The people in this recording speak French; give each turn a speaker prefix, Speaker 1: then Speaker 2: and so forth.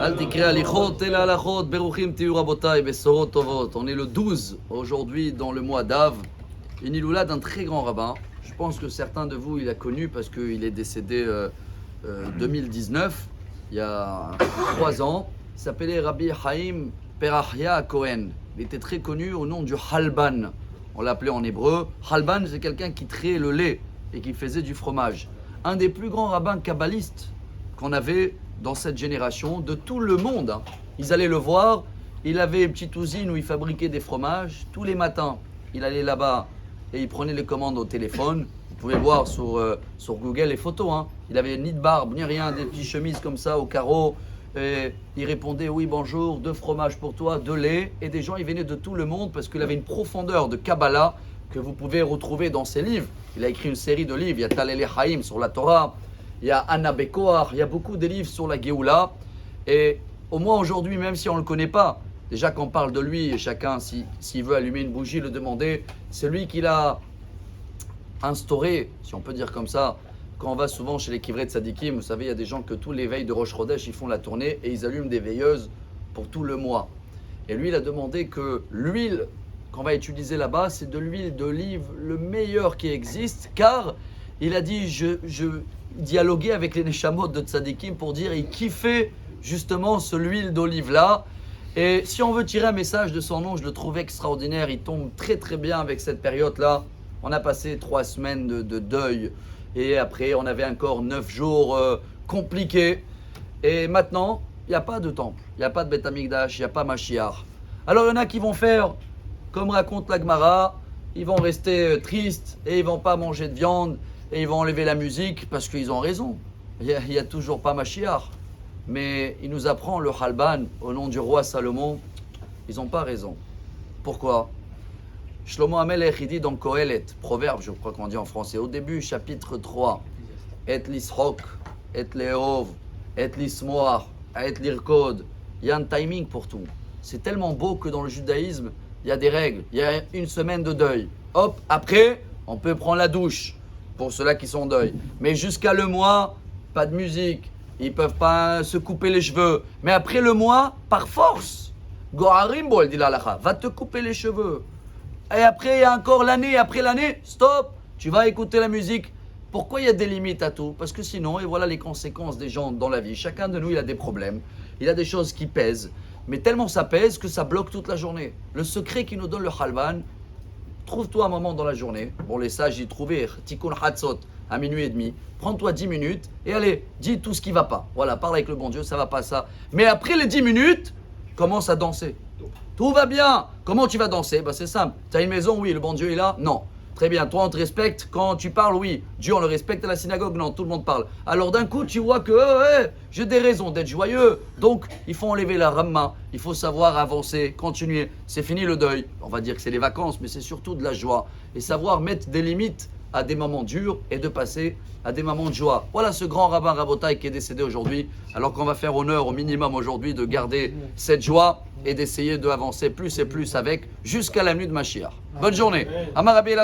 Speaker 1: Al tikre alichot el alachot beruchim tiyu rabotai besorot tovot. On est le 12 aujourd'hui dans le mois d'Av. Une iloula d'un très grand rabbin. Je pense que certains de vous il a connu parce qu'il est décédé 2019, il y a 3 ans. Il s'appelait Rabbi Chaim Perachia Cohen. Il était très connu au nom du Halban. On l'appelait en hébreu. Halban, c'est quelqu'un qui traitait le lait et qui faisait du fromage. Un des plus grands rabbins kabbalistes qu'on avait dans cette génération, de tout le monde. Ils allaient le voir. Il avait une petite usine où il fabriquait des fromages. Tous les matins, il allait là-bas et il prenait les commandes au téléphone. Vous pouvez voir sur Google les photos. Il avait ni de barbe, ni rien, des petites chemises comme ça au carreau. Et il répondait oui bonjour, 2 fromages pour toi, 2 laits. Et des gens, ils venaient de tout le monde parce qu'il avait une profondeur de Kabbalah que vous pouvez retrouver dans ses livres. Il a écrit une série de livres. Il y a Talele Haïm sur la Torah. Il y a Anna Bekoar. Il y a beaucoup de livres sur la Géoula. Et au moins aujourd'hui, même si on ne le connaît pas, déjà qu'on parle de lui, et chacun, s'il veut allumer une bougie, le demander, c'est lui qui l'a instauré, si on peut dire comme ça. Quand on va souvent chez les Kivrei Tzadikim, vous savez, il y a des gens que tous les veilles de Rosh Chodesh, ils font la tournée et ils allument des veilleuses pour tout le mois. Et lui, il a demandé que l'huile qu'on va utiliser là-bas, c'est de l'huile d'olive le meilleur qui existe, car il a dit, je dialoguais avec les Neshamot de Tzadikim pour dire, il kiffait justement ce l'huile d'olive-là. Et si on veut tirer un message de son nom, je le trouve extraordinaire, il tombe très très bien avec cette période-là. On a passé 3 semaines de deuil. Et après, on avait encore 9 jours compliqués. Et maintenant, il n'y a pas de temple, il n'y a pas de Beth Amikdash, il n'y a pas Mashiach. Alors, il y en a qui vont faire, comme raconte la Gemara, ils vont rester tristes et ils ne vont pas manger de viande et ils vont enlever la musique parce qu'ils ont raison. Il n'y a toujours pas Mashiach. Mais il nous apprend le Halban au nom du roi Salomon. Ils n'ont pas raison. Pourquoi ? Shlomo Amelech, il dit dans Kohelet, proverbe, je crois qu'on dit en français, au début, chapitre 3, Et lishok, et leov, et lismoach, et lirkod. Il y a un timing pour tout. C'est tellement beau que dans le judaïsme, il y a des règles. Il y a une semaine de deuil. Hop, après, on peut prendre la douche pour ceux-là qui sont en deuil. Mais jusqu'à le mois, pas de musique. Ils ne peuvent pas se couper les cheveux. Mais après le mois, par force, Goharim, elle dit l'alacha, va te couper les cheveux. Et après, il y a encore l'année, après l'année, stop, tu vas écouter la musique. Pourquoi il y a des limites à tout ? Parce que sinon, et voilà les conséquences des gens dans la vie. Chacun de nous, il a des problèmes, il a des choses qui pèsent. Mais tellement ça pèse que ça bloque toute la journée. Le secret qui nous donne le Halban, trouve-toi un moment dans la journée. Bon, les sages y trouvaient, Tikkun Hatzot, à minuit et demi. Prends-toi 10 minutes et allez, dis tout ce qui ne va pas. Voilà, parle avec le bon Dieu, ça ne va pas ça. Mais après les 10 minutes, commence à danser. Tout va bien. Comment tu vas danser ? C'est simple. Tu as une maison ? Oui. Le bon Dieu est là ? Non. Très bien. Toi, on te respecte. Quand tu parles ? Oui. Dieu, on le respecte à la synagogue ? Non. Tout le monde parle. Alors d'un coup, tu vois que j'ai des raisons d'être joyeux. Donc, il faut enlever la ramma. Il faut savoir avancer, continuer. C'est fini le deuil. On va dire que c'est les vacances, mais c'est surtout de la joie. Et savoir mettre des limites à des moments durs et de passer à des moments de joie. Voilà ce grand rabbin Rabotai qui est décédé aujourd'hui, alors qu'on va faire honneur au minimum aujourd'hui de garder cette joie et d'essayer d'avancer plus et plus avec jusqu'à la nuit de Mashiach. Bonne journée. Amar Rabbi Elazar.